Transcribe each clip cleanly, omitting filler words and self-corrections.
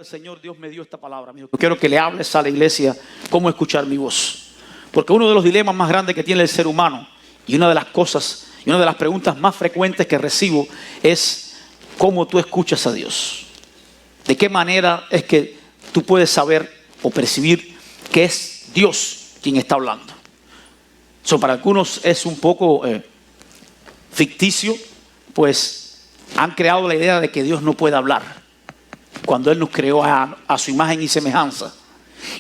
El Señor Dios me dio esta palabra, amigo. Quiero que le hables a la iglesia cómo escuchar mi voz. Porque uno de los dilemas más grandes que tiene el ser humano y una de las cosas y una de las preguntas más frecuentes que recibo es cómo tú escuchas a Dios. ¿De qué manera es que tú puedes saber o percibir que es Dios quien está hablando? Eso para algunos es un poco ficticio, pues han creado la idea de que Dios no puede hablar cuando Él nos creó a su imagen y semejanza.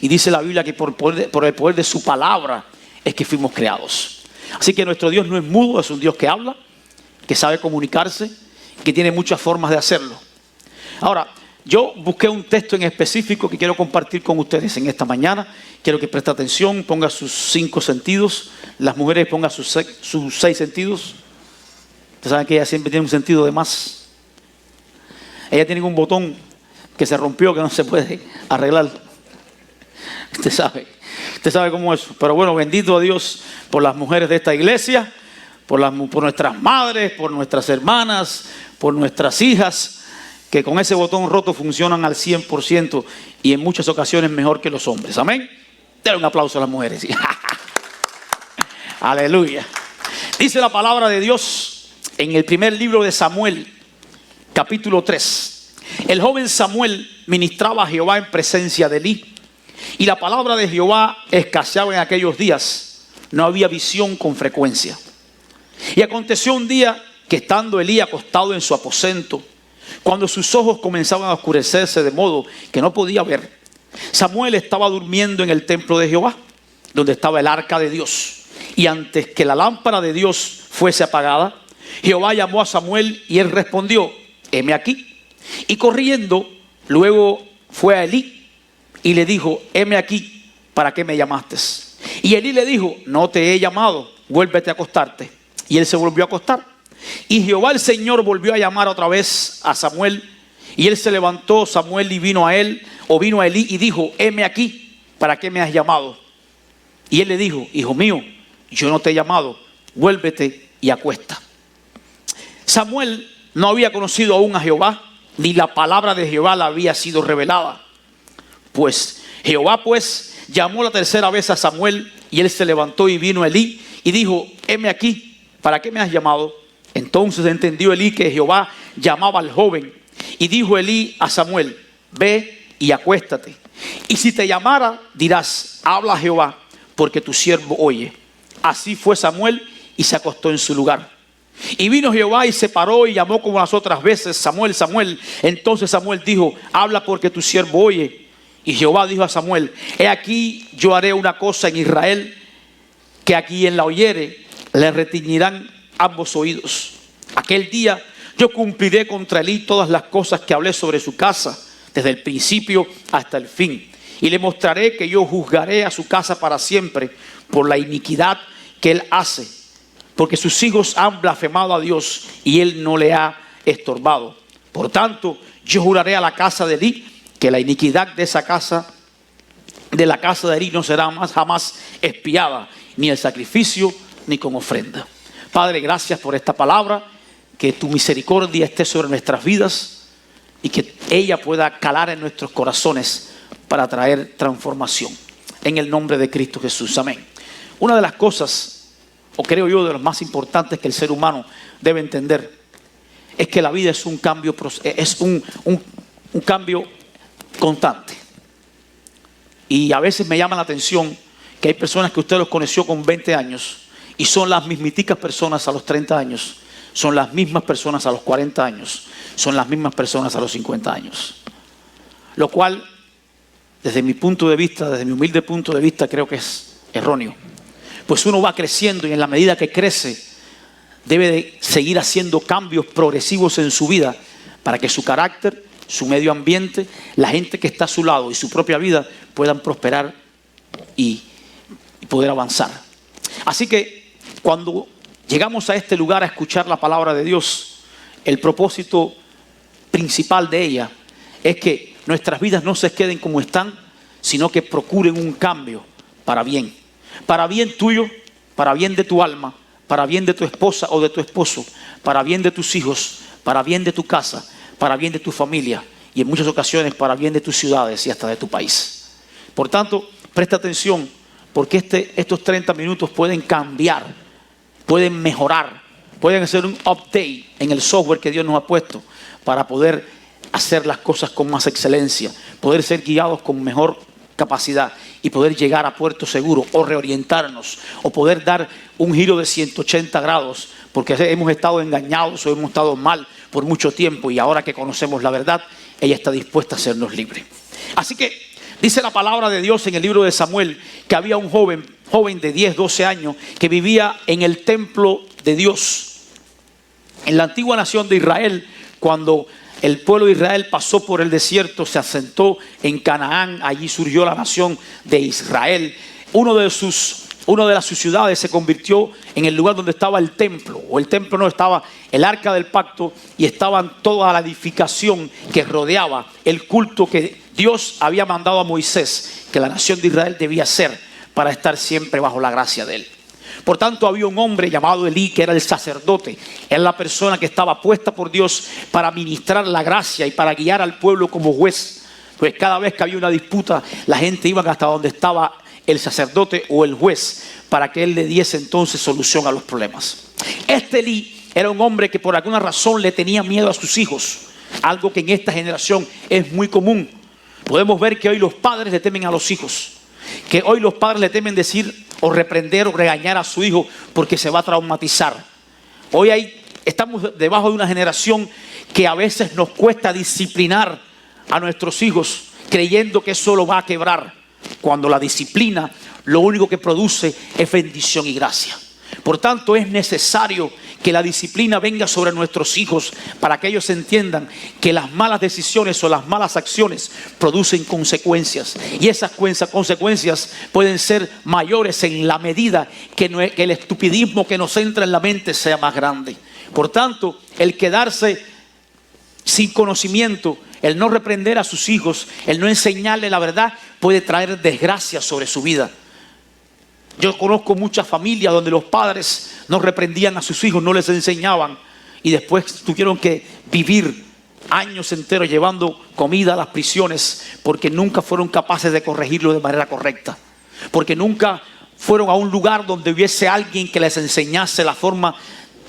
Y dice la Biblia que por el poder de su palabra es que fuimos creados. Así que nuestro Dios no es mudo, es un Dios que habla, que sabe comunicarse, que tiene muchas formas de hacerlo. Ahora, yo busqué un texto en específico que quiero compartir con ustedes en esta mañana. Quiero que preste atención, ponga sus 5 sentidos. Las mujeres pongan sus 6 sentidos. Ustedes saben que ella siempre tiene un sentido de más. Ella tiene un botón que se rompió, que no se puede arreglar. Usted sabe cómo es. Pero bueno, bendito a Dios por las mujeres de esta iglesia, por nuestras madres, por nuestras hermanas, por nuestras hijas, que con ese botón roto funcionan al 100% y en muchas ocasiones mejor que los hombres. Amén. Denle un aplauso a las mujeres. Aleluya. Dice la palabra de Dios en el primer libro de Samuel, capítulo 3. El joven Samuel ministraba a Jehová en presencia de Elí, y la palabra de Jehová escaseaba en aquellos días. No había visión con frecuencia. Y aconteció un día que estando Elí acostado en su aposento, cuando sus ojos comenzaban a oscurecerse de modo que no podía ver, Samuel estaba durmiendo en el templo de Jehová, donde estaba el arca de Dios. Y antes que la lámpara de Dios fuese apagada, Jehová llamó a Samuel y él respondió: heme aquí. Y corriendo, luego fue a Elí y le dijo: heme aquí, ¿para qué me llamaste? Y Elí le dijo: no te he llamado, vuélvete a acostarte. Y él se volvió a acostar. Y Jehová el Señor volvió a llamar otra vez a Samuel. Y él se levantó, Samuel, y vino a Elí y dijo: heme aquí, ¿para qué me has llamado? Y él le dijo: hijo mío, yo no te he llamado, vuélvete y acuesta. Samuel no había conocido aún a Jehová, ni la palabra de Jehová le había sido revelada. Pues Jehová llamó la tercera vez a Samuel, y él se levantó y vino a Elí y dijo: heme aquí, ¿para qué me has llamado? Entonces entendió Elí que Jehová llamaba al joven, y dijo Elí a Samuel: ve y acuéstate, y si te llamara dirás: habla Jehová, porque tu siervo oye. Así fue Samuel y se acostó en su lugar. Y vino Jehová y se paró y llamó como las otras veces: Samuel, Samuel. Entonces Samuel dijo: habla, porque tu siervo oye. Y Jehová dijo a Samuel: he aquí, yo haré una cosa en Israel, que a quien la oyere le retiñirán ambos oídos. Aquel día yo cumpliré contra Elí todas las cosas que hablé sobre su casa, desde el principio hasta el fin. Y le mostraré que yo juzgaré a su casa para siempre por la iniquidad que él hace, porque sus hijos han blasfemado a Dios y él no le ha estorbado. Por tanto, yo juraré a la casa de Elí que la iniquidad de la casa de Elí no será jamás expiada, ni el sacrificio ni con ofrenda. Padre, gracias por esta palabra, que tu misericordia esté sobre nuestras vidas y que ella pueda calar en nuestros corazones para traer transformación. En el nombre de Cristo Jesús, amén. Una de las cosas, o creo yo de los más importantes que el ser humano debe entender, es que la vida es un cambio, un cambio constante. Y a veces me llama la atención que hay personas que usted los conoció con 20 años y son las mismiticas personas a los 30 años, son las mismas personas a los 40 años, son las mismas personas a los 50 años. Lo cual, desde mi punto de vista, desde mi humilde punto de vista, creo que es erróneo. Pues uno va creciendo y en la medida que crece debe de seguir haciendo cambios progresivos en su vida para que su carácter, su medio ambiente, la gente que está a su lado y su propia vida puedan prosperar y poder avanzar. Así que cuando llegamos a este lugar a escuchar la palabra de Dios, el propósito principal de ella es que nuestras vidas no se queden como están, sino que procuren un cambio para bien tuyo, para bien de tu alma, para bien de tu esposa o de tu esposo, para bien de tus hijos, para bien de tu casa, para bien de tu familia y en muchas ocasiones para bien de tus ciudades y hasta de tu país. Por tanto, presta atención, porque estos 30 minutos pueden cambiar, pueden mejorar, pueden hacer un update en el software que Dios nos ha puesto para poder hacer las cosas con más excelencia, poder ser guiados con mejor capacidad y poder llegar a puerto seguro o reorientarnos o poder dar un giro de 180 grados porque hemos estado engañados o hemos estado mal por mucho tiempo y ahora que conocemos la verdad, ella está dispuesta a hacernos libres. Así que dice la palabra de Dios en el libro de Samuel que había un joven de 10, 12 años que vivía en el templo de Dios. En la antigua nación de Israel, cuando el pueblo de Israel pasó por el desierto, se asentó en Canaán, allí surgió la nación de Israel. Una de sus ciudades se convirtió en el lugar donde estaba el templo, o el templo no, estaba el arca del pacto y estaban toda la edificación que rodeaba el culto que Dios había mandado a Moisés, que la nación de Israel debía hacer para estar siempre bajo la gracia de él. Por tanto, había un hombre llamado Elí, que era el sacerdote. Era la persona que estaba puesta por Dios para ministrar la gracia y para guiar al pueblo como juez. Pues cada vez que había una disputa, la gente iba hasta donde estaba el sacerdote o el juez para que él le diese entonces solución a los problemas. Este Elí era un hombre que por alguna razón le tenía miedo a sus hijos. Algo que en esta generación es muy común. Podemos ver que hoy los padres le temen a los hijos. Que hoy los padres le temen decir o reprender o regañar a su hijo porque se va a traumatizar. Hoy estamos debajo de una generación que a veces nos cuesta disciplinar a nuestros hijos creyendo que eso lo va a quebrar, cuando la disciplina lo único que produce es bendición y gracia. Por tanto, es necesario que la disciplina venga sobre nuestros hijos para que ellos entiendan que las malas decisiones o las malas acciones producen consecuencias. Y esas consecuencias pueden ser mayores en la medida que el estupidismo que nos entra en la mente sea más grande. Por tanto, el quedarse sin conocimiento, el no reprender a sus hijos, el no enseñarle la verdad, puede traer desgracia sobre su vida. Yo conozco muchas familias donde los padres no reprendían a sus hijos, no les enseñaban y después tuvieron que vivir años enteros llevando comida a las prisiones porque nunca fueron capaces de corregirlo de manera correcta, porque nunca fueron a un lugar donde hubiese alguien que les enseñase la forma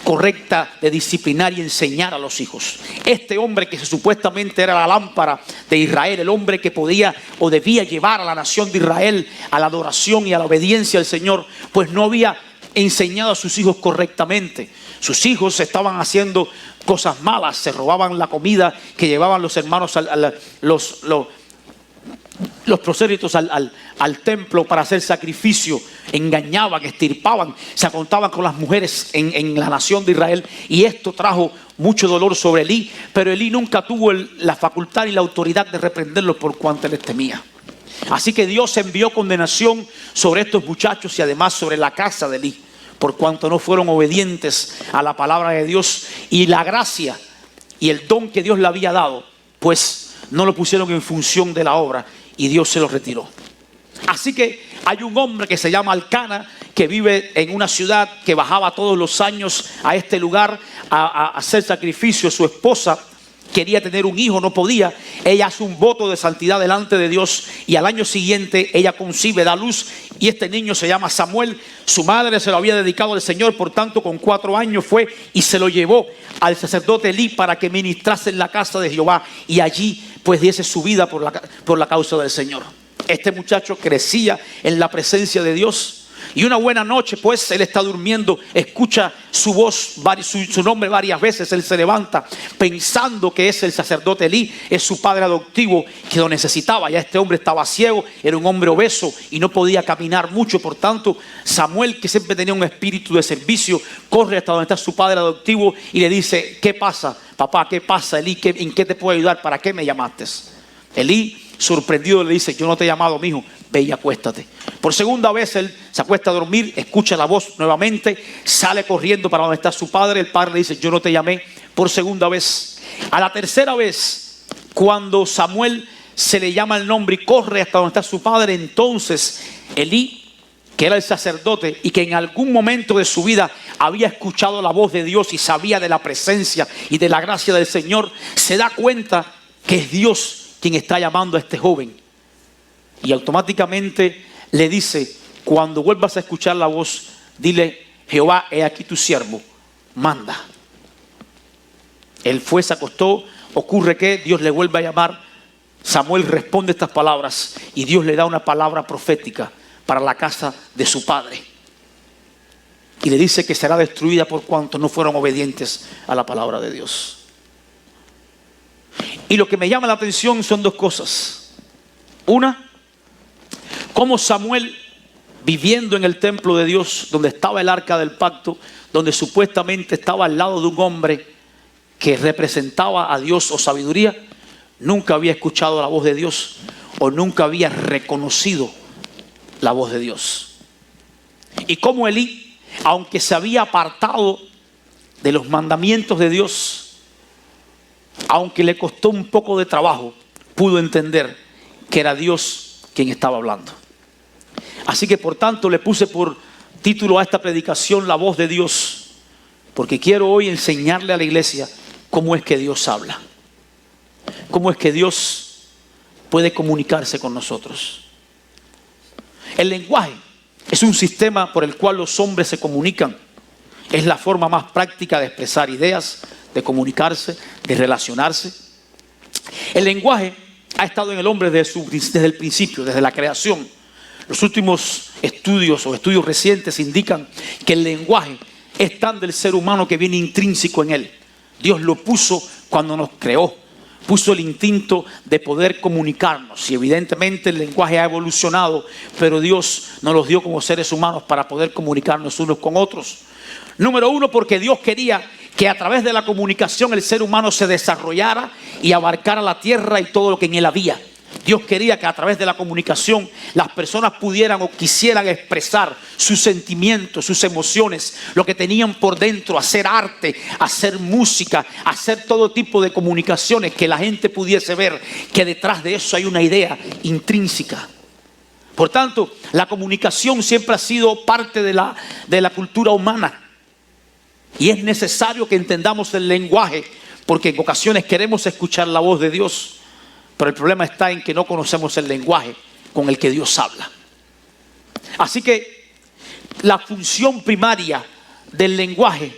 correcta de disciplinar y enseñar a los hijos. Este hombre que supuestamente era la lámpara de Israel, el hombre que podía o debía llevar a la nación de Israel a la adoración y a la obediencia al Señor, pues no había enseñado a sus hijos correctamente. Sus hijos estaban haciendo cosas malas, se robaban la comida que llevaban los hermanos, los prosélitos al templo para hacer sacrificio, engañaban, extirpaban, se acontaban con las mujeres en la nación de Israel, y esto trajo mucho dolor sobre Elí, pero Elí nunca tuvo la facultad y la autoridad de reprenderlos por cuanto les temía. Así que Dios envió condenación sobre estos muchachos y además sobre la casa de Elí, por cuanto no fueron obedientes a la palabra de Dios, y la gracia y el don que Dios le había dado, pues no lo pusieron en función de la obra y Dios se lo retiró. Así que hay un hombre que se llama Elcana, que vive en una ciudad, que bajaba todos los años a este lugar a hacer sacrificio. Su esposa quería tener un hijo, no podía. Ella hace un voto de santidad delante de Dios y al año siguiente ella concibe, da luz, y este niño se llama Samuel. Su madre se lo había dedicado al Señor, por tanto con 4 años fue y se lo llevó al sacerdote Elí para que ministrase en la casa de Jehová y allí pues diese su vida por la causa del Señor. Este muchacho crecía en la presencia de Dios. Y una buena noche, pues él está durmiendo, escucha su voz, su nombre varias veces. Él se levanta pensando que es el sacerdote Elí, es su padre adoptivo que lo necesitaba. Ya este hombre estaba ciego, era un hombre obeso y no podía caminar mucho. Por tanto, Samuel, que siempre tenía un espíritu de servicio, corre hasta donde está su padre adoptivo y le dice: ¿qué pasa, papá? ¿Qué pasa, Elí? ¿En qué te puedo ayudar? ¿Para qué me llamaste? Elí, sorprendido, le dice: yo no te he llamado, mijo, ve y acuéstate. Por segunda vez él se acuesta a dormir, escucha la voz nuevamente, sale corriendo para donde está su padre. El padre le dice: yo no te llamé. Por segunda vez. A la tercera vez, cuando Samuel se le llama el nombre y corre hasta donde está su padre, entonces Elí, que era el sacerdote y que en algún momento de su vida había escuchado la voz de Dios y sabía de la presencia y de la gracia del Señor, se da cuenta que es Dios quien está llamando a este joven. Y automáticamente le dice, cuando vuelvas a escuchar la voz, dile, Jehová, he aquí tu siervo, manda. Él fue, se acostó, ocurre que Dios le vuelve a llamar. Samuel responde estas palabras y Dios le da una palabra profética para la casa de su padre. Y le dice que será destruida por cuanto no fueron obedientes a la palabra de Dios. Y lo que me llama la atención son dos cosas. Una, cómo Samuel, viviendo en el templo de Dios, donde estaba el arca del pacto, donde supuestamente estaba al lado de un hombre que representaba a Dios o sabiduría, nunca había escuchado la voz de Dios o nunca había reconocido la voz de Dios. Y cómo Elí, aunque se había apartado de los mandamientos de Dios, aunque le costó un poco de trabajo, pudo entender que era Dios quien estaba hablando. Así que por tanto le puse por título a esta predicación La voz de Dios, porque quiero hoy enseñarle a la iglesia cómo es que Dios habla, cómo es que Dios puede comunicarse con nosotros. El lenguaje es un sistema por el cual los hombres se comunican. Es la forma más práctica de expresar ideas, de comunicarse, de relacionarse. El lenguaje ha estado en el hombre desde el principio, desde la creación. Los últimos estudios o estudios recientes indican que el lenguaje es tan del ser humano que viene intrínseco en él. Dios lo puso cuando nos creó. Puso el instinto de poder comunicarnos. Y evidentemente el lenguaje ha evolucionado, pero Dios nos los dio como seres humanos para poder comunicarnos unos con otros. Número uno, porque Dios quería que a través de la comunicación el ser humano se desarrollara y abarcara la tierra y todo lo que en él había. Dios quería que a través de la comunicación las personas pudieran o quisieran expresar sus sentimientos, sus emociones, lo que tenían por dentro, hacer arte, hacer música, hacer todo tipo de comunicaciones, que la gente pudiese ver que detrás de eso hay una idea intrínseca. Por tanto, la comunicación siempre ha sido parte de la cultura humana. Y es necesario que entendamos el lenguaje, porque en ocasiones queremos escuchar la voz de Dios. Pero el problema está en que no conocemos el lenguaje con el que Dios habla. Así que la función primaria del lenguaje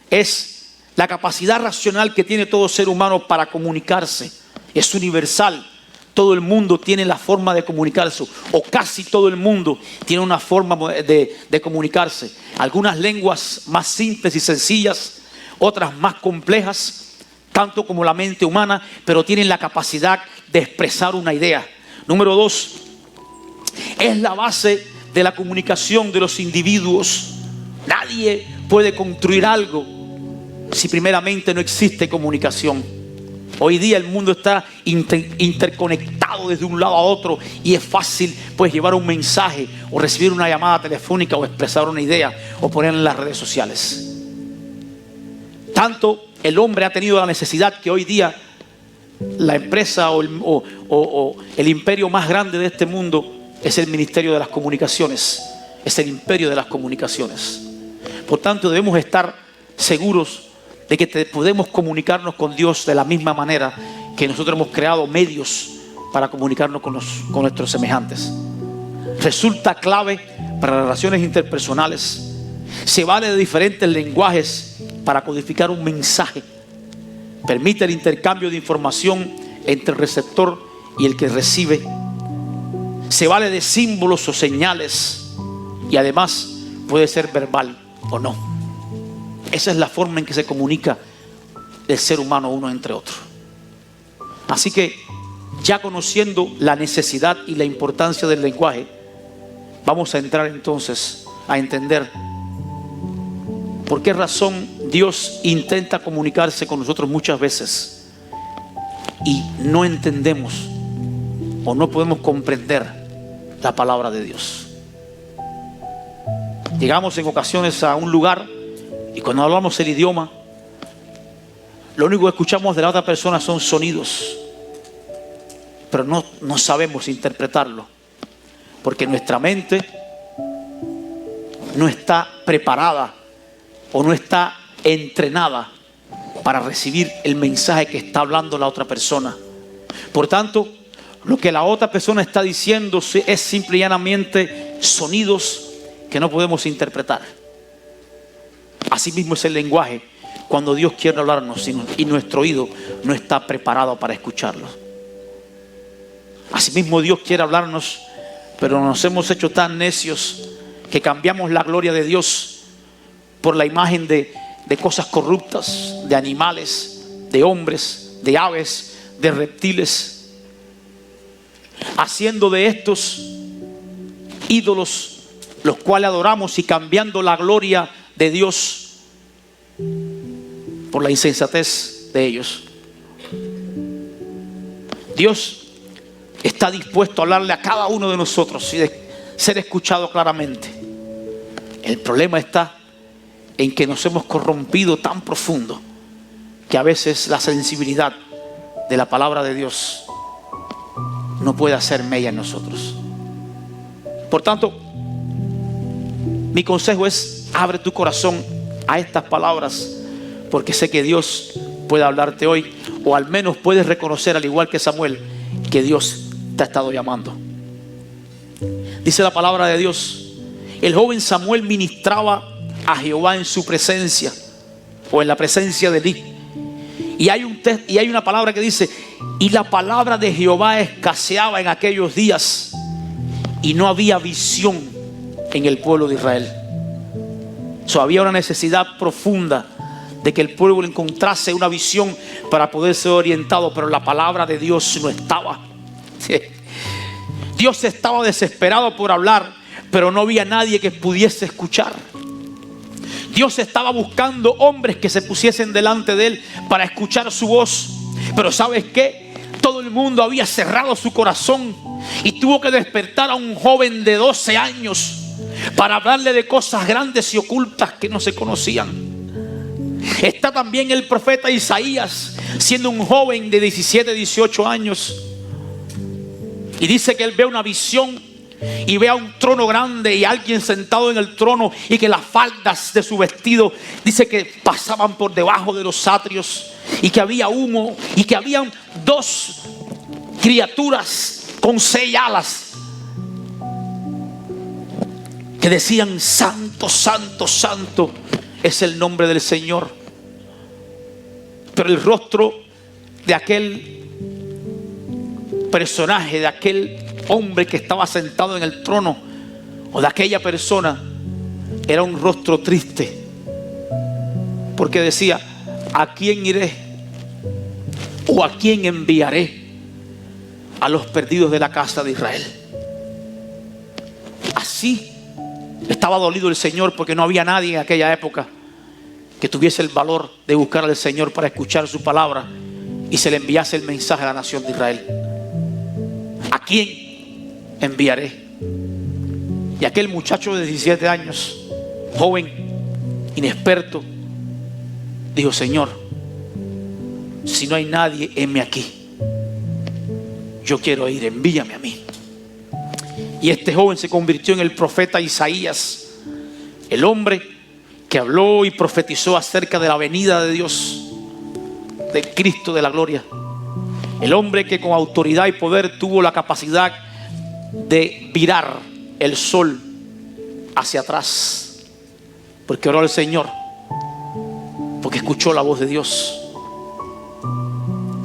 es la capacidad racional que tiene todo ser humano para comunicarse. Es universal. Todo el mundo tiene la forma de comunicarse, o casi todo el mundo tiene una forma de comunicarse. Algunas lenguas más simples y sencillas, otras más complejas, tanto como la mente humana, pero tienen la capacidad de expresar una idea. Número dos, es la base de la comunicación de los individuos. Nadie puede construir algo si primeramente no existe comunicación. Hoy día el mundo está interconectado desde un lado a otro y es fácil pues llevar un mensaje o recibir una llamada telefónica o expresar una idea o ponerla en las redes sociales. Tanto el hombre ha tenido la necesidad que hoy día la empresa o el imperio más grande de este mundo es el ministerio de las comunicaciones, es el imperio de las comunicaciones. Por tanto, debemos estar seguros de que podemos comunicarnos con Dios de la misma manera que nosotros hemos creado medios para comunicarnos con nuestros semejantes. Resulta clave para las relaciones interpersonales. Se vale de diferentes lenguajes para codificar un mensaje. Permite el intercambio de información entre el receptor y el que recibe. Se vale de símbolos o señales y además puede ser verbal o no. Esa es la forma en que se comunica el ser humano uno entre otro. Así que ya conociendo la necesidad y la importancia del lenguaje, vamos a entrar entonces a entender por qué razón Dios intenta comunicarse con nosotros muchas veces y no entendemos o no podemos comprender la palabra de Dios. Llegamos en ocasiones a un lugar y cuando hablamos el idioma, lo único que escuchamos de la otra persona son sonidos, pero no sabemos interpretarlo, porque nuestra mente no está preparada o no está entrenada para recibir el mensaje que está hablando la otra persona. Por tanto, lo que la otra persona está diciendo es simple y llanamente sonidos que no podemos interpretar. Así mismo es el lenguaje cuando Dios quiere hablarnos y nuestro oído no está preparado para escucharlo. Así mismo Dios quiere hablarnos, pero nos hemos hecho tan necios que cambiamos la gloria de Dios por la imagen de cosas corruptas, de animales, de hombres, de aves, de reptiles, haciendo de estos ídolos los cuales adoramos y cambiando la gloria de Dios por la insensatez de ellos. Dios está dispuesto a hablarle a cada uno de nosotros y de ser escuchado claramente. El problema está en que nos hemos corrompido tan profundo que a veces la sensibilidad de la palabra de Dios no puede hacer mella en nosotros. Por tanto, mi consejo es: abre tu corazón a estas palabras, porque sé que Dios puede hablarte hoy, o al menos puedes reconocer, al igual que Samuel, que Dios te ha estado llamando. Dice la palabra de Dios: el joven Samuel ministraba a Jehová en su presencia, o en la presencia de Elí. Y hay una palabra que dice: y la palabra de Jehová escaseaba en aquellos días, y no había visión en el pueblo de Israel. Había una necesidad profunda de que el pueblo encontrase una visión para poder ser orientado, pero la palabra de Dios no estaba. Dios estaba desesperado por hablar, pero no había nadie que pudiese escuchar. Dios estaba buscando hombres que se pusiesen delante de él para escuchar su voz. Pero ¿sabes qué? Todo el mundo había cerrado su corazón y tuvo que despertar a un joven de 12 años para hablarle de cosas grandes y ocultas que no se conocían. Está también el profeta Isaías, siendo un joven de 17, 18 años. Y dice que él ve una visión y ve a un trono grande y alguien sentado en el trono, y que las faldas de su vestido, dice que pasaban por debajo de los atrios, y que había humo, y que habían dos criaturas con 6 alas que decían: santo, santo, santo es el nombre del Señor. Pero el rostro de aquel personaje, de aquel hombre que estaba sentado en el trono, o de aquella persona, era un rostro triste, porque decía: ¿a quién iré? ¿O a quién enviaré? A los perdidos de la casa de Israel. Así estaba dolido el Señor, porque no había nadie en aquella época que tuviese el valor de buscar al Señor para escuchar su palabra y se le enviase el mensaje a la nación de Israel. ¿A quién enviaré? Y aquel muchacho de 17 años, joven, inexperto, dijo: Señor, si no hay nadie, heme aquí. Yo quiero ir, envíame a mí. Y este joven se convirtió en el profeta Isaías, el hombre que habló y profetizó acerca de la venida de Dios, de Cristo de la gloria. El hombre que con autoridad y poder tuvo la capacidad de virar el sol hacia atrás, porque oró al Señor, porque escuchó la voz de Dios.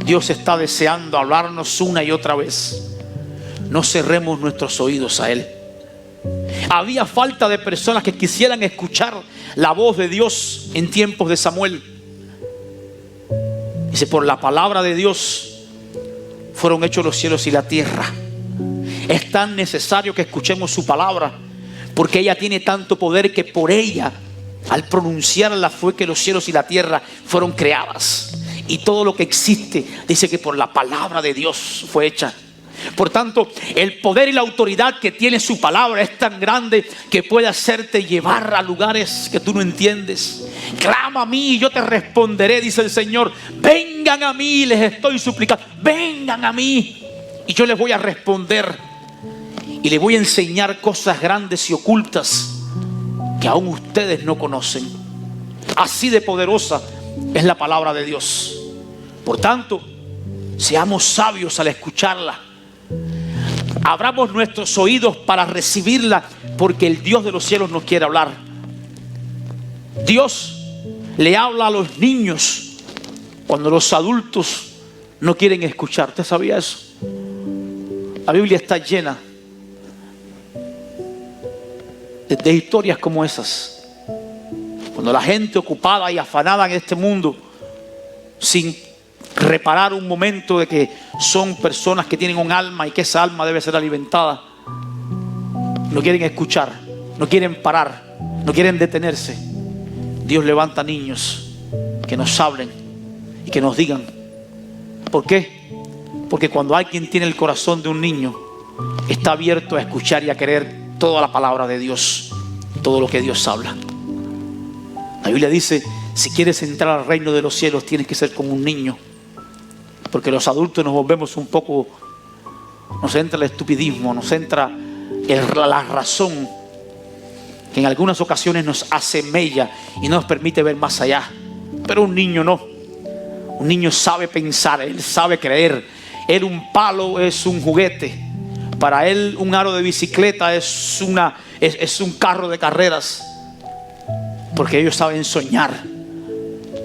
Dios está deseando hablarnos una y otra vez. No cerremos nuestros oídos a Él. Había falta de personas que quisieran escuchar la voz de Dios en tiempos de Samuel. Dice: por la palabra de Dios fueron hechos los cielos y la tierra. Es tan necesario que escuchemos su palabra, porque ella tiene tanto poder que por ella, al pronunciarla, fue que los cielos y la tierra fueron creadas. Y todo lo que existe, dice que por la palabra de Dios fue hecha. Por tanto, el poder y la autoridad que tiene su palabra es tan grande que puede hacerte llevar a lugares que tú no entiendes. Clama a mí y yo te responderé, dice el Señor. Vengan a mí, les estoy suplicando. Vengan a mí y yo les voy a responder. Y les voy a enseñar cosas grandes y ocultas que aún ustedes no conocen. Así de poderosa es la palabra de Dios. Por tanto, Seamos sabios al escucharla. Abramos nuestros oídos para recibirla, porque el Dios de los cielos nos quiere hablar. Dios le habla a los niños cuando los adultos no quieren escuchar. ¿Usted sabía eso? La Biblia está llena de historias como esas. Cuando la gente ocupada y afanada en este mundo, sin reparar un momento de que son personas que tienen un alma y que esa alma debe ser alimentada, no quieren escuchar, no quieren parar, no quieren detenerse. Dios levanta niños que nos hablen y que nos digan. ¿Por qué? Porque cuando alguien tiene el corazón de un niño, está abierto a escuchar y a querer toda la palabra de Dios, todo lo que Dios habla. La Biblia dice: si quieres entrar al reino de los cielos, tienes que ser como un niño. Porque los adultos nos volvemos un poco, nos entra el estupidismo, nos entra la razón, que en algunas ocasiones nos hace mella y no nos permite ver más allá. Pero un niño no. Un niño sabe pensar, él sabe creer. Él, un palo es un juguete. Para él un aro de bicicleta es un carro de carreras. Porque ellos saben soñar.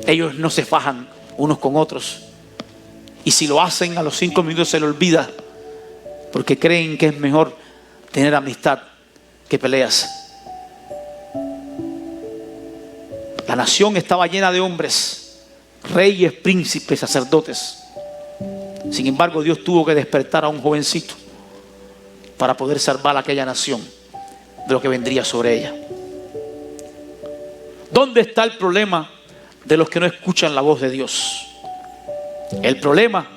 Ellos no se fajan unos con otros. Y si lo hacen, a los 5 minutos se le olvida, porque creen que es mejor tener amistad que peleas. La nación estaba llena de hombres, reyes, príncipes, sacerdotes. Sin embargo, Dios tuvo que despertar a un jovencito para poder salvar a aquella nación de lo que vendría sobre ella. ¿Dónde está el problema de los que no escuchan la voz de Dios? El problema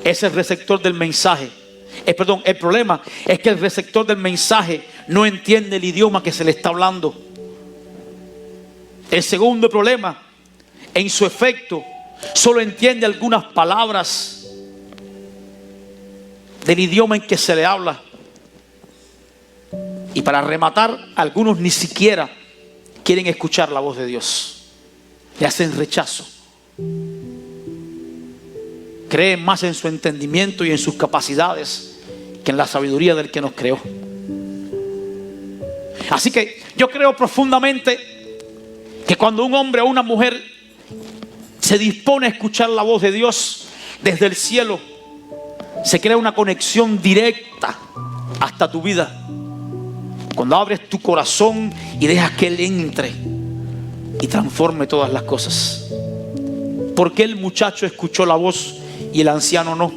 es el receptor del mensaje. El problema es que el receptor del mensaje no entiende el idioma que se le está hablando. El segundo problema, en su efecto, solo entiende algunas palabras del idioma en que se le habla. Y para rematar, algunos ni siquiera quieren escuchar la voz de Dios. Le hacen rechazo. Creen más en su entendimiento y en sus capacidades que en la sabiduría del que nos creó. Así que yo creo profundamente que cuando un hombre o una mujer se dispone a escuchar la voz de Dios desde el cielo, se crea una conexión directa hasta tu vida. Cuando abres tu corazón y dejas que Él entre y transforme todas las cosas. ¿Por qué el muchacho escuchó la voz y el anciano no?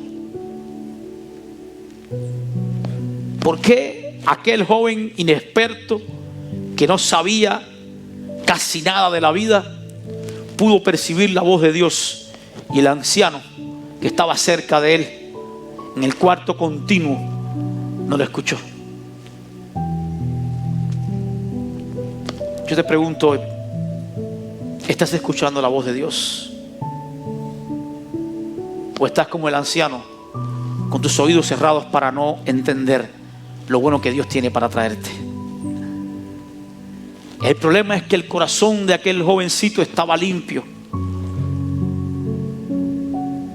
¿Por qué aquel joven inexperto que no sabía casi nada de la vida pudo percibir la voz de Dios, y el anciano que estaba cerca de él en el cuarto continuo no lo escuchó? Yo te pregunto, ¿estás escuchando la voz de Dios? ¿O estás como el anciano, con tus oídos cerrados para no entender lo bueno que Dios tiene para traerte? El problema es que el corazón de aquel jovencito estaba limpio.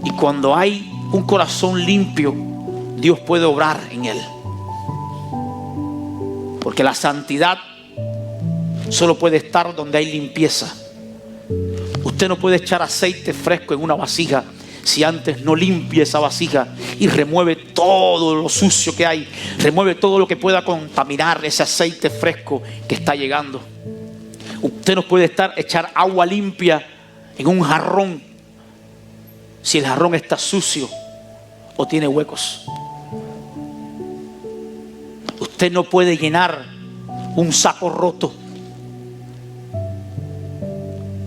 Y cuando hay un corazón limpio, Dios puede obrar en él. Porque la santidad solo puede estar donde hay limpieza. Usted no puede echar aceite fresco en una vasija si antes no limpia esa vasija y remueve todo lo sucio que hay, remueve todo lo que pueda contaminar ese aceite fresco que está llegando. Usted no puede echar agua limpia en un jarrón si el jarrón está sucio o tiene huecos. Usted no puede llenar un saco roto,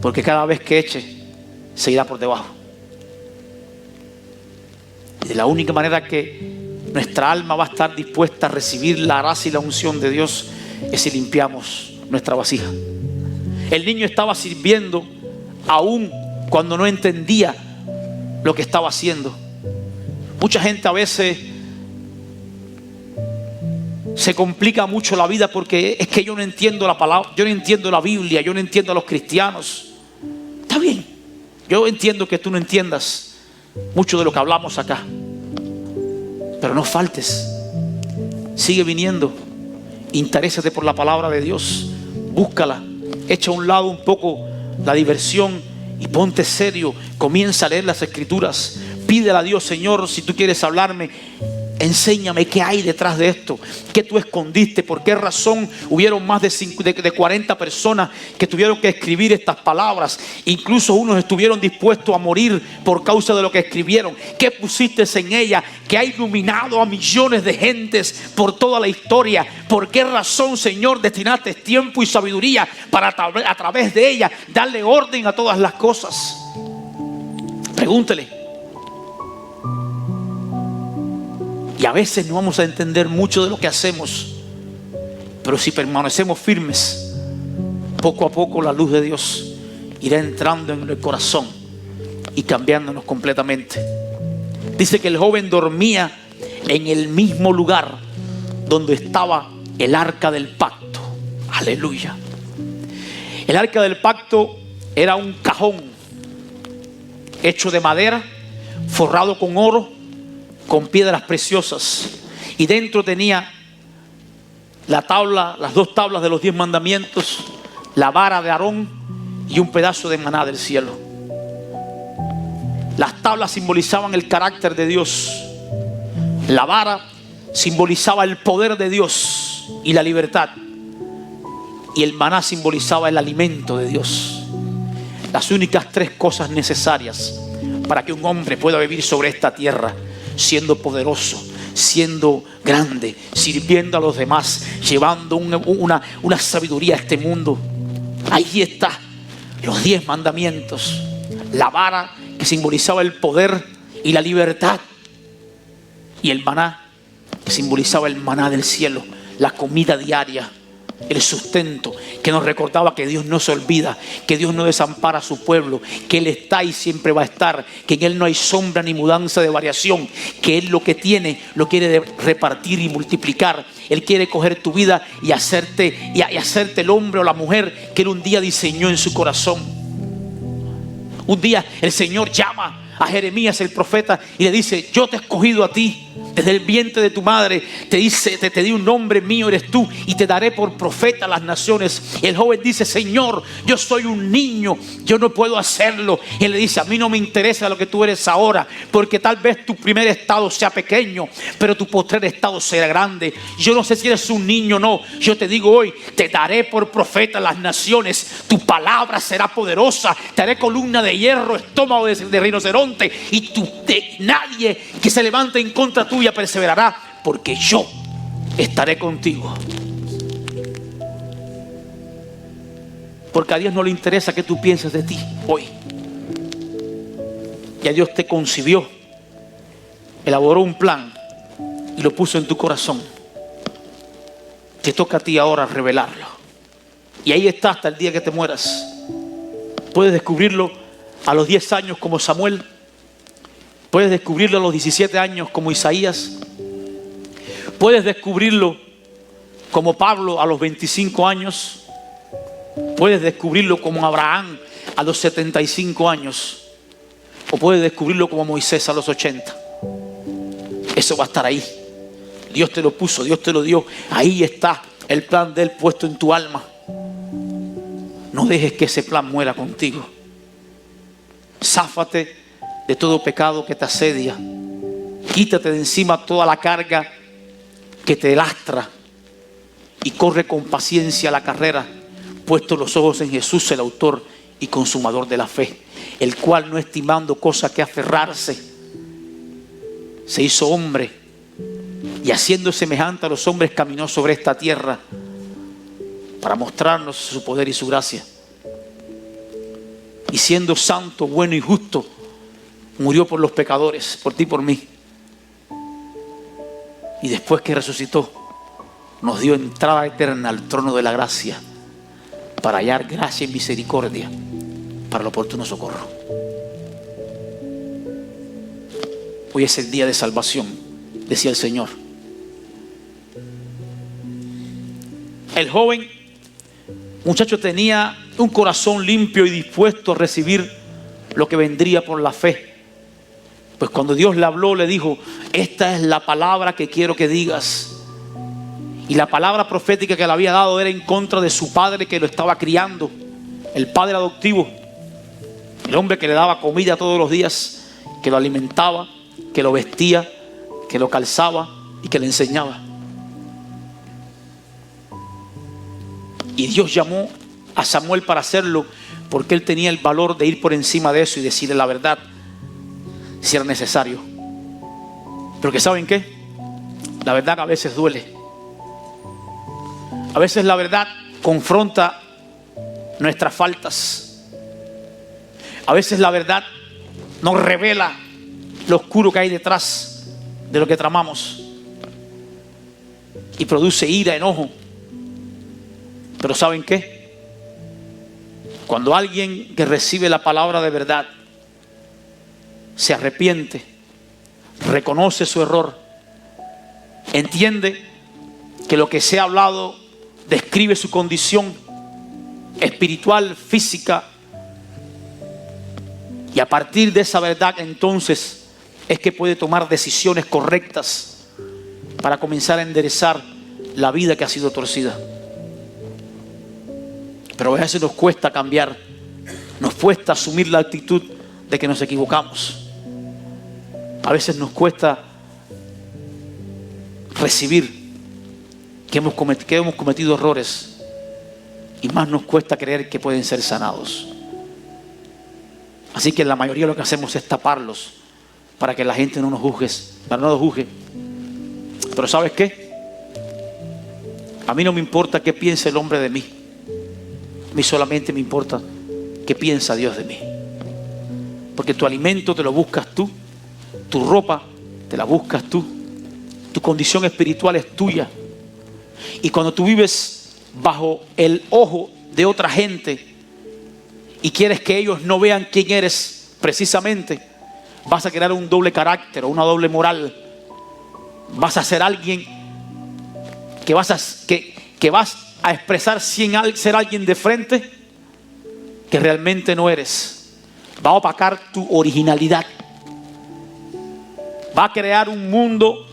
porque cada vez que eche se irá por debajo. Y de la única manera que nuestra alma va a estar dispuesta a recibir la gracia y la unción de Dios es si limpiamos nuestra vasija. El niño estaba sirviendo aún cuando no entendía lo que estaba haciendo. Mucha gente a veces se complica mucho la vida porque es que yo no entiendo la palabra, yo no entiendo la Biblia, yo no entiendo a los cristianos. Está bien, yo entiendo que tú no entiendas, mucho de lo que hablamos acá. Pero no faltes. Sigue viniendo. Interésate por la palabra de Dios. Búscala. Echa a un lado un poco la diversión y ponte serio. Comienza a leer las Escrituras. Pídele a Dios: Señor, si tú quieres hablarme, enséñame qué hay detrás de esto, qué tú escondiste, por qué razón hubieron más de 40 personas que tuvieron que escribir estas palabras. Incluso unos estuvieron dispuestos a morir por causa de lo que escribieron. ¿Qué pusiste en ella que ha iluminado a millones de gentes por toda la historia? ¿Por qué razón, Señor, destinaste tiempo y sabiduría para a través de ella darle orden a todas las cosas? Pregúntele. Y a veces no vamos a entender mucho de lo que hacemos, pero si permanecemos firmes, poco a poco la luz de Dios irá entrando en el corazón y cambiándonos completamente. Dice que el joven dormía en el mismo lugar donde estaba el arca del pacto. Aleluya. El arca del pacto era un cajón hecho de madera, forrado con oro, con piedras preciosas, y dentro tenía la tabla, las 2 tablas de los 10 mandamientos, la vara de Aarón y un pedazo de maná del cielo. Las tablas simbolizaban el carácter de Dios. La vara simbolizaba el poder de Dios y la libertad, y el maná simbolizaba el alimento de Dios. Las únicas 3 cosas necesarias para que un hombre pueda vivir sobre esta tierra, siendo poderoso, siendo grande, sirviendo a los demás, llevando una sabiduría a este mundo. Ahí está los 10 mandamientos, la vara que simbolizaba el poder y la libertad, y el maná que simbolizaba el maná del cielo, la comida diaria, el sustento, que nos recordaba que Dios no se olvida, que Dios no desampara a su pueblo, que Él está y siempre va a estar, que en Él no hay sombra ni mudanza de variación, que Él lo que tiene lo quiere repartir y multiplicar. Él quiere coger tu vida y hacerte el hombre o la mujer que Él un día diseñó en su corazón. Un día el Señor llama a Jeremías el profeta y le dice: yo te he escogido a ti desde el vientre de tu madre, te di un nombre, mío eres tú, y te daré por profeta a las naciones. Y el joven dice: Señor, yo soy un niño, yo no puedo hacerlo. Y él le dice: a mí no me interesa lo que tú eres ahora, porque tal vez tu primer estado sea pequeño, pero tu postrer estado será grande. Yo no sé si eres un niño o no. Yo te digo hoy: te daré por profeta a las naciones. Tu palabra será poderosa. Te haré columna de hierro, estómago de rinoceronte, y nadie que se levante en contra tuya perseverará, porque yo estaré contigo. Porque a Dios no le interesa que tú pienses de ti hoy. Ya Dios te concibió, elaboró un plan y lo puso en tu corazón. Te toca a ti ahora revelarlo. Y ahí está hasta el día que te mueras. Puedes descubrirlo a los 10 años como Samuel. Puedes descubrirlo a los 17 años como Isaías. Puedes descubrirlo como Pablo a los 25 años. Puedes descubrirlo como Abraham a los 75 años. O puedes descubrirlo como Moisés a los 80. Eso va a estar ahí. Dios te lo puso, Dios te lo dio. Ahí está el plan de Él puesto en tu alma. No dejes que ese plan muera contigo. Záfate de todo pecado que te asedia. Quítate de encima toda la carga que te lastra y corre con paciencia la carrera, puesto los ojos en Jesús, el autor y consumador de la fe, el cual, no estimando cosa que aferrarse, se hizo hombre y, haciendo semejante a los hombres, caminó sobre esta tierra para mostrarnos su poder y su gracia. Y siendo santo, bueno y justo, murió por los pecadores, por ti y por mí. Y después que resucitó, nos dio entrada eterna al trono de la gracia, para hallar gracia y misericordia para el oportuno socorro. Hoy es el día de salvación, decía el Señor. El joven muchacho tenía un corazón limpio y dispuesto a recibir lo que vendría por la fe. Pues cuando Dios le habló, le dijo: esta es la palabra que quiero que digas. Y la palabra profética que le había dado era en contra de su padre que lo estaba criando, el padre adoptivo, el hombre que le daba comida todos los días, que lo alimentaba, que lo vestía, que lo calzaba y que le enseñaba. Y Dios llamó a Samuel para hacerlo, porque él tenía el valor de ir por encima de eso y decirle la verdad si era necesario. Pero que ¿saben qué? La verdad a veces duele. A veces la verdad confronta nuestras faltas. A veces la verdad nos revela lo oscuro que hay detrás de lo que tramamos y produce ira, enojo. Pero ¿saben qué? Cuando alguien que recibe la palabra de verdad se arrepiente, reconoce su error, entiende que lo que se ha hablado describe su condición espiritual, física, y a partir de esa verdad entonces es que puede tomar decisiones correctas para comenzar a enderezar la vida que ha sido torcida. Pero a veces nos cuesta cambiar, nos cuesta asumir la actitud de que nos equivocamos. A veces nos cuesta recibir que hemos cometido errores, y más nos cuesta creer que pueden ser sanados. Así que la mayoría de lo que hacemos es taparlos para que la gente no nos juzgue, para no nos juzgue. Pero ¿sabes qué? A mí no me importa qué piense el hombre de mí. A mí solamente me importa qué piensa Dios de mí. Porque tu alimento te lo buscas tú, tu ropa te la buscas tú, tu condición espiritual es tuya. Y cuando tú vives bajo el ojo de otra gente y quieres que ellos no vean quién eres precisamente, vas a crear un doble carácter o una doble moral. Vas a ser alguien que vas a expresar sin ser alguien de frente que realmente no eres. Va a opacar tu originalidad. Va a crear un mundo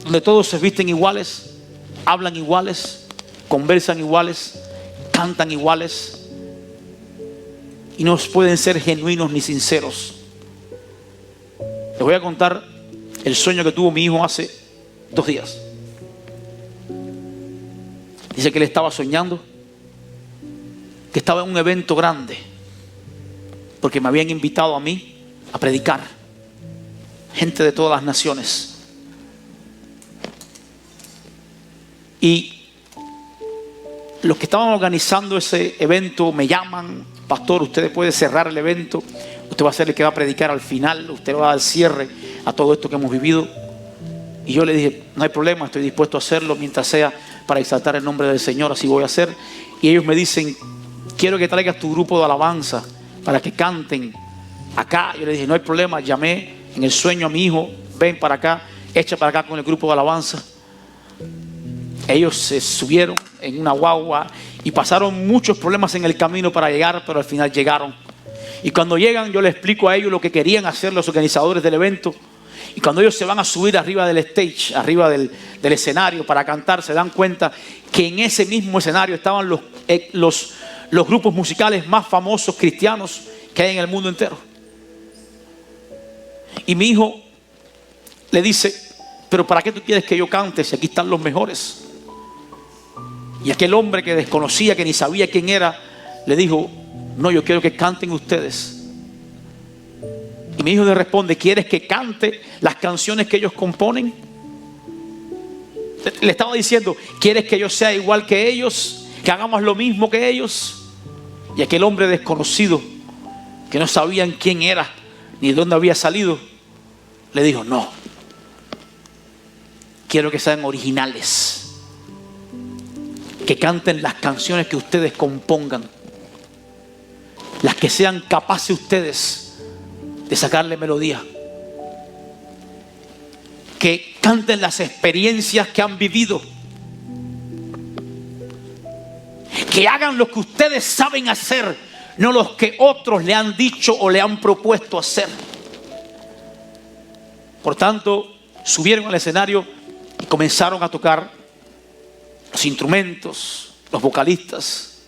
donde todos se visten iguales, hablan iguales, conversan iguales, cantan iguales, y no pueden ser genuinos ni sinceros. Les voy a contar el sueño que tuvo mi hijo hace 2 días. Dice que él estaba soñando que estaba en un evento grande, porque me habían invitado a mí a predicar, gente de todas las naciones. Y los que estaban organizando ese evento me llaman: pastor, usted puede cerrar el evento, usted va a ser el que va a predicar al final, usted va a dar cierre a todo esto que hemos vivido. Y yo le dije: no hay problema, estoy dispuesto a hacerlo mientras sea para exaltar el nombre del Señor, así voy a hacer. Y ellos me dicen: quiero que traigas tu grupo de alabanza para que canten acá. Yo le dije: no hay problema. Llamé en el sueño a mi hijo: ven para acá, echa para acá con el grupo de alabanza. Ellos se subieron en una guagua y pasaron muchos problemas en el camino para llegar, pero al final llegaron. Y cuando llegan, yo les explico a ellos lo que querían hacer los organizadores del evento. Y cuando ellos se van a subir arriba del stage, arriba del escenario para cantar, se dan cuenta que en ese mismo escenario estaban los grupos musicales más famosos cristianos que hay en el mundo entero. Y mi hijo le dice: pero ¿para qué tú quieres que yo cante si aquí están los mejores? Y aquel hombre que desconocía, que ni sabía quién era, le dijo: no, yo quiero que canten ustedes. Y mi hijo le responde: ¿quieres que cante las canciones que ellos componen? Le estaba diciendo: ¿quieres que yo sea igual que ellos? ¿Que hagamos lo mismo que ellos? Y aquel hombre desconocido, que no sabían quién era ni de dónde había salido, le dijo: no, quiero que sean originales, que canten las canciones que ustedes compongan, las que sean capaces ustedes de sacarle melodía, que canten las experiencias que han vivido, que hagan lo que ustedes saben hacer, no los que otros le han dicho o le han propuesto hacer. Por tanto, subieron al escenario y comenzaron a tocar los instrumentos, los vocalistas.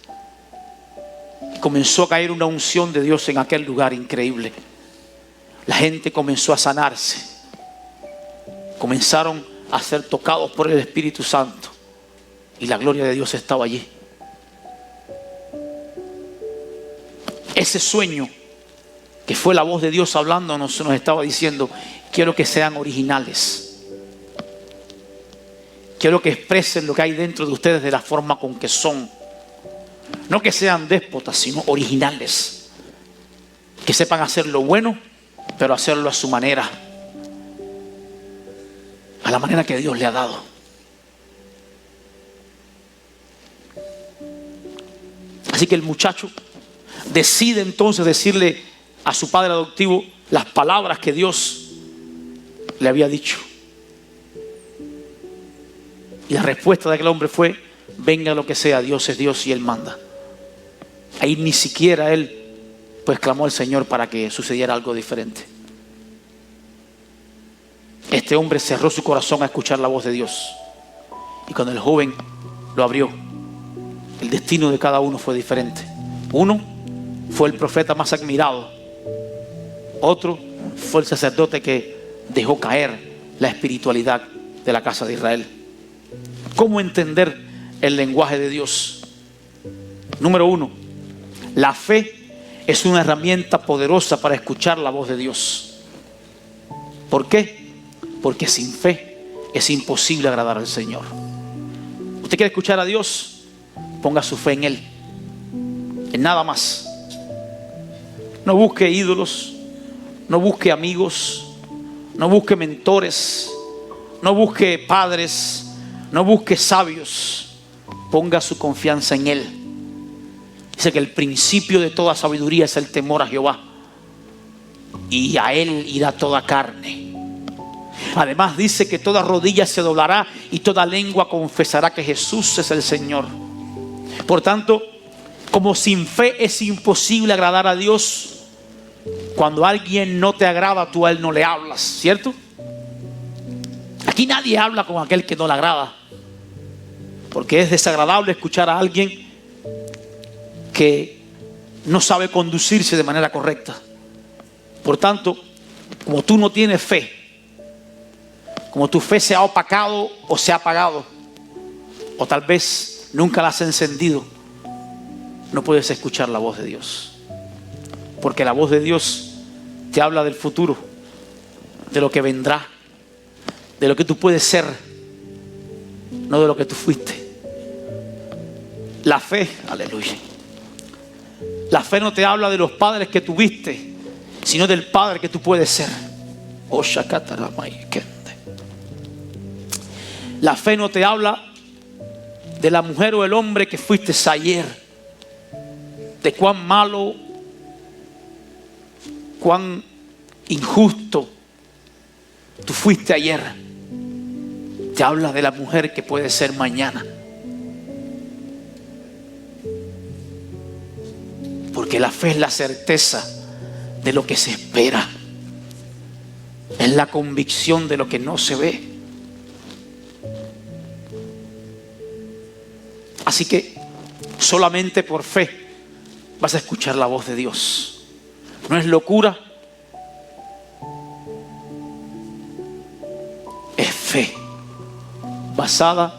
Y comenzó a caer una unción de Dios en aquel lugar increíble. La gente comenzó a sanarse. Comenzaron a ser tocados por el Espíritu Santo. Y la gloria de Dios estaba allí. Ese sueño que fue la voz de Dios hablándonos, nos estaba diciendo: quiero que sean originales. Quiero que expresen lo que hay dentro de ustedes de la forma con que son. No que sean déspotas, sino originales. Que sepan hacer lo bueno, pero hacerlo a su manera. A la manera que Dios le ha dado. Así que el muchacho decide entonces decirle a su padre adoptivo las palabras que Dios le había dicho. Y la respuesta de aquel hombre fue: venga lo que sea, Dios es Dios y Él manda. Ahí ni siquiera él pues clamó al Señor para que sucediera algo diferente. Este hombre cerró su corazón a escuchar la voz de Dios. Y cuando el joven lo abrió, el destino de cada uno fue diferente. Uno fue el profeta más admirado. Otro fue el sacerdote que dejó caer la espiritualidad de la casa de Israel. ¿Cómo entender el lenguaje de Dios? Número uno, la fe es una herramienta poderosa para escuchar la voz de Dios. ¿Por qué? Porque sin fe es imposible agradar al Señor. ¿Usted quiere escuchar a Dios? Ponga su fe en Él, en nada más. No busque ídolos, no busque amigos, no busque mentores, no busque padres, no busque sabios. Ponga su confianza en Él. Dice que el principio de toda sabiduría es el temor a Jehová, y a Él irá toda carne. Además dice que toda rodilla se doblará y toda lengua confesará que Jesús es el Señor. Por tanto, como sin fe es imposible agradar a Dios, cuando alguien no te agrada, tú a Él no le hablas, ¿cierto? Aquí nadie habla con aquel que no le agrada, porque es desagradable escuchar a alguien que no sabe conducirse de manera correcta. Por tanto, como tú no tienes fe, como tu fe se ha opacado o se ha apagado, o tal vez nunca la has encendido, no puedes escuchar la voz de Dios. Porque la voz de Dios te habla del futuro, de lo que vendrá, de lo que tú puedes ser, no de lo que tú fuiste. La fe, aleluya. La fe no te habla de los padres que tuviste, sino del padre que tú puedes ser. La fe no te habla de la mujer o el hombre que fuiste ayer, de cuán malo, cuán injusto tú fuiste ayer. Te habla de la mujer que puede ser mañana. Porque la fe es la certeza de lo que se espera. Es la convicción de lo que no se ve. Así que solamente por fe vas a escuchar la voz de Dios. No es locura, es fe basada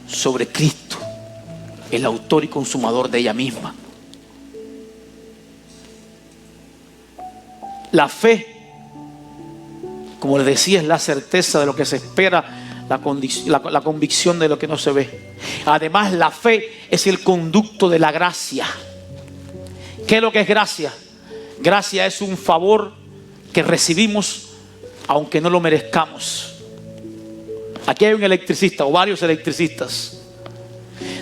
sobre Cristo, el autor y consumador de ella misma. La fe, como les decía, es la certeza de lo que se espera, la convicción de lo que no se ve. Además, la fe es el conducto de la gracia. ¿Qué es lo que es gracia? Gracia es un favor que recibimos aunque no lo merezcamos. Aquí hay un electricista o varios electricistas.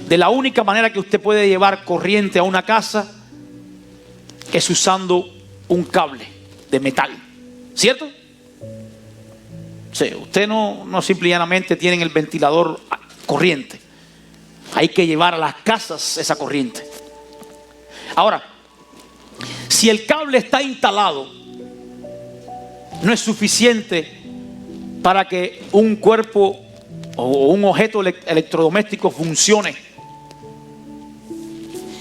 De la única manera que usted puede llevar corriente a una casa es usando un cable de metal, ¿cierto? Sí, usted no simplemente tiene el ventilador corriente. Hay que llevar a las casas esa corriente. Ahora, si el cable está instalado, no es suficiente para que un cuerpo o un objeto electrodoméstico funcione,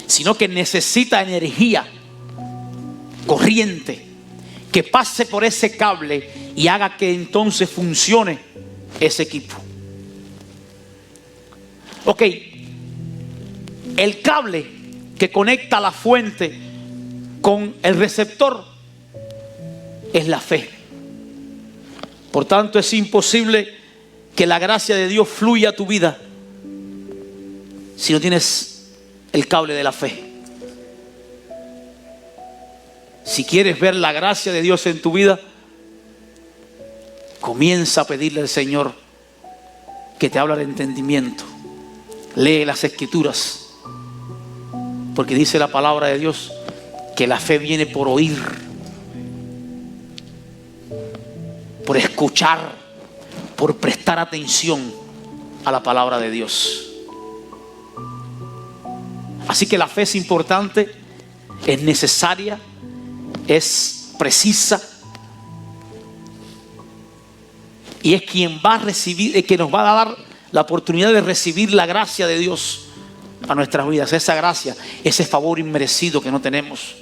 sino que necesita energía, corriente, que pase por ese cable y haga que entonces funcione ese equipo. Ok, el cable que conecta la fuente con el receptor es la fe. Por tanto, es imposible que la gracia de Dios fluya a tu vida si no tienes el cable de la fe. Si quieres ver la gracia de Dios en tu vida, comienza a pedirle al Señor que te abra el entendimiento. Lee las Escrituras, porque dice la palabra de Dios que la fe viene por oír, por escuchar, por prestar atención a la palabra de Dios. Así que la fe es importante, es necesaria, es precisa, y es quien va a recibir, que nos va a dar la oportunidad de recibir la gracia de Dios a nuestras vidas. Esa gracia, ese favor inmerecido que no tenemos,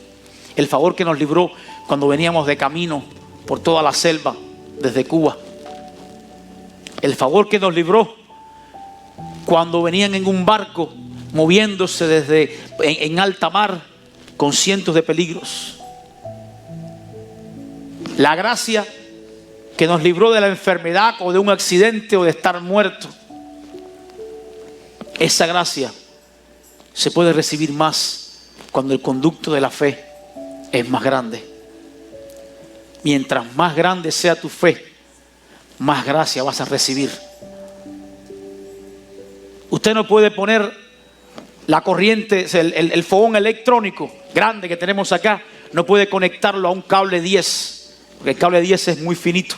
el favor que nos libró cuando veníamos de camino por toda la selva desde Cuba, el favor que nos libró cuando venían en un barco moviéndose en alta mar con cientos de peligros, la gracia que nos libró de la enfermedad o de un accidente o de estar muerto. Esa gracia se puede recibir más cuando el conducto de la fe es más grande. Mientras más grande sea tu fe, más gracia vas a recibir. Usted no puede poner la corriente, el fogón electrónico grande que tenemos acá, no puede conectarlo a un cable 10, porque el cable 10 es muy finito.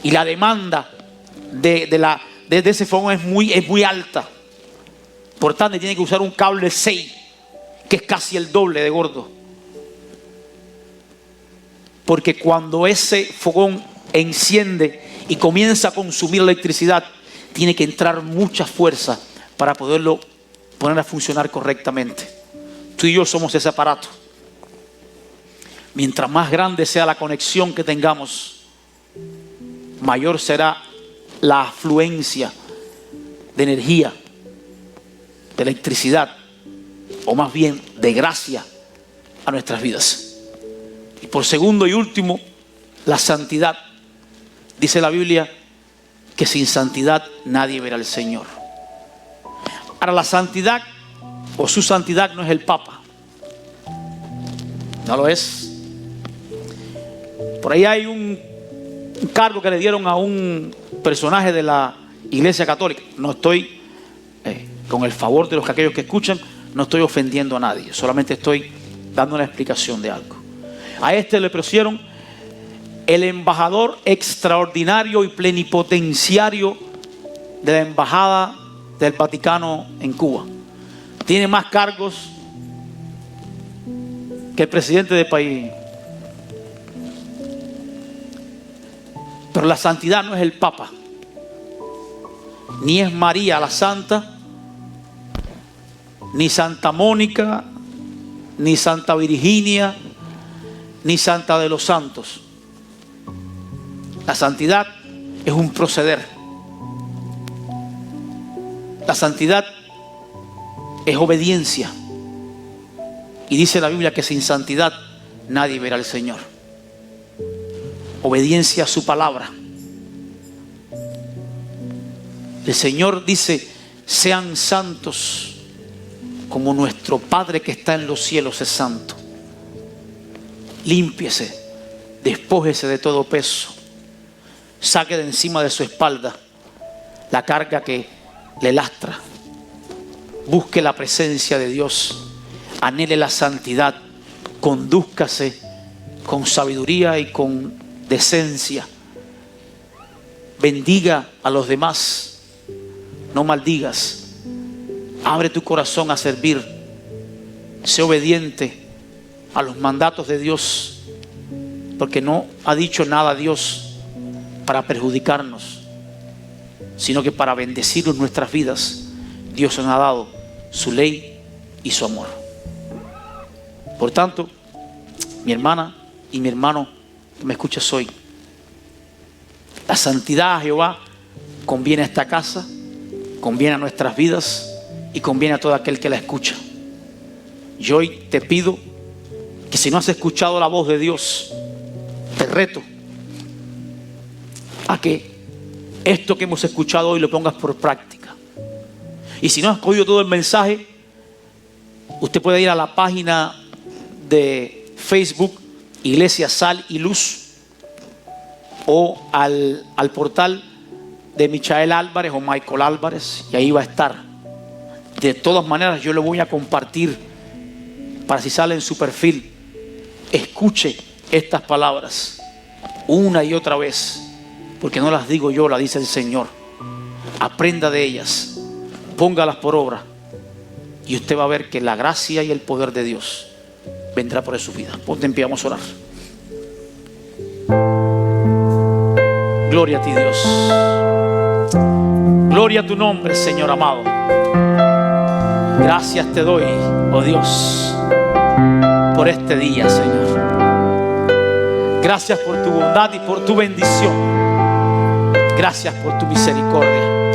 Y la demanda de ese fogón es muy alta. Por tanto, tiene que usar un cable 6, que es casi el doble de gordo. Porque cuando ese fogón enciende y comienza a consumir electricidad, tiene que entrar mucha fuerza para poderlo poner a funcionar correctamente. Tú y yo somos ese aparato. Mientras más grande sea la conexión que tengamos, mayor será la afluencia de energía, de electricidad, o más bien de gracia a nuestras vidas. Y por segundo y último, la santidad. Dice la Biblia que sin santidad nadie verá al Señor. Ahora, la santidad o su santidad no es el Papa. No lo es. Por ahí hay un cargo que le dieron a un personaje de la Iglesia Católica. No estoy, con el favor de aquellos que escuchan, no estoy ofendiendo a nadie. Solamente estoy dando una explicación de algo. A este le pusieron el embajador extraordinario y plenipotenciario de la Embajada del Vaticano en Cuba. Tiene más cargos que el presidente del país. Pero la santidad no es el Papa, ni es María la Santa, ni Santa Mónica, ni Santa Virginia, ni Santa de los Santos. La santidad es un proceder. La santidad es obediencia. Y dice la Biblia que sin santidad nadie verá al Señor. Obediencia a su palabra. El Señor dice: sean santos como nuestro Padre que está en los cielos es santo. Límpiese, despójese de todo peso, saque de encima de su espalda la carga que le lastra, busque la presencia de Dios, anhele la santidad, condúzcase con sabiduría y con decencia, bendiga a los demás, no maldigas, abre tu corazón a servir, sé obediente a los mandatos de Dios, porque no ha dicho nada Dios para perjudicarnos, sino que para bendecirnos nuestras vidas. Dios nos ha dado su ley y su amor. Por tanto, mi hermana y mi hermano que me escuchas hoy, la santidad a Jehová conviene a esta casa, conviene a nuestras vidas y conviene a todo aquel que la escucha. Yo hoy te pido que si no has escuchado la voz de Dios, te reto a que esto que hemos escuchado hoy lo pongas por práctica. Y si no has oído todo el mensaje, usted puede ir a la página de Facebook Iglesia Sal y Luz, o al portal de Michael Álvarez o Michael Álvarez, y ahí va a estar. De todas maneras, yo lo voy a compartir para si sale en su perfil. Escuche estas palabras una y otra vez, porque no las digo yo, las dice el Señor. Aprenda de ellas, póngalas por obra, y usted va a ver que la gracia y el poder de Dios vendrá por su vida. Ponte en pie, vamos a orar. Gloria a ti, Dios. Gloria a tu nombre, Señor amado. Gracias te doy, oh Dios, por este día, Señor. Gracias por tu bondad y por tu bendición. Gracias por tu misericordia.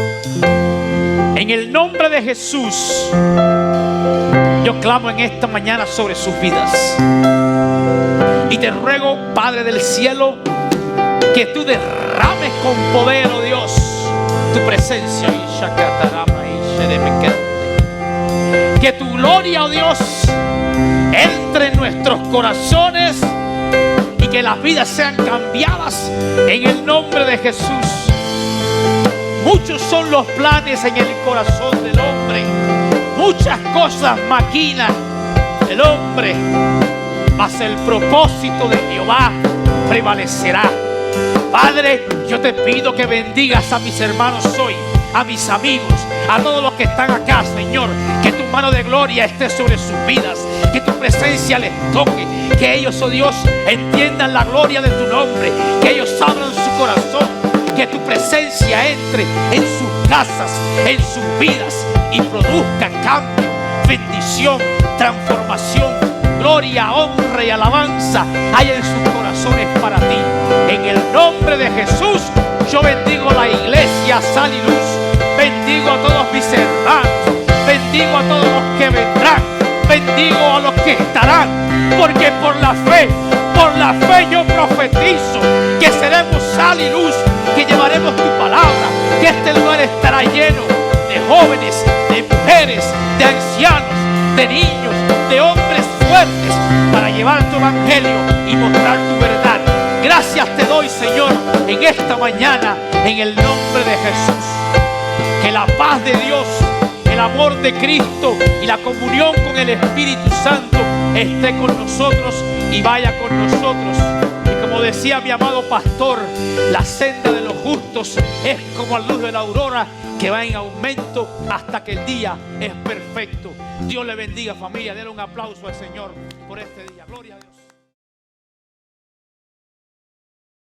En el nombre de Jesús, yo clamo en esta mañana sobre sus vidas. Y te ruego, Padre del cielo, que tú derrames con poder, oh Dios, tu presencia. Que tu gloria, oh Dios, entre en nuestros corazones y que las vidas sean cambiadas en el nombre de Jesús. Muchos son los planes en el corazón del hombre, muchas cosas maquina el hombre, mas el propósito de Jehová prevalecerá. Padre, yo te pido que bendigas a mis hermanos hoy, a mis amigos, a todos los que están acá, Señor. Que tu mano de gloria esté sobre sus vidas, que tu presencia les toque, que ellos, oh Dios, entiendan la gloria de tu nombre, que ellos abran su corazón, que tu presencia entre en sus casas, en sus vidas y produzca cambio, bendición, transformación, gloria, honra y alabanza haya en sus corazones para ti. En el nombre de Jesús, yo bendigo la iglesia Sal y Luz, bendigo a todos mis hermanos, bendigo a todos los que vendrán, bendigo a los que estarán, porque por la fe yo profetizo que seremos sal y luz, que llevaremos tu palabra, que este lugar estará lleno de jóvenes, de mujeres, de ancianos, de niños, de hombres fuertes, para llevar tu evangelio y mostrar tu verdad. Gracias te doy, Señor, en esta mañana, en el nombre de Jesús. Que la paz de Dios, el amor de Cristo y la comunión con el Espíritu Santo esté con nosotros y vaya con nosotros. Y como decía mi amado pastor, la senda de los justos es como la luz de la aurora, que va en aumento hasta que el día es perfecto. Dios le bendiga, familia. Denle un aplauso al Señor por este día. Gloria a Dios.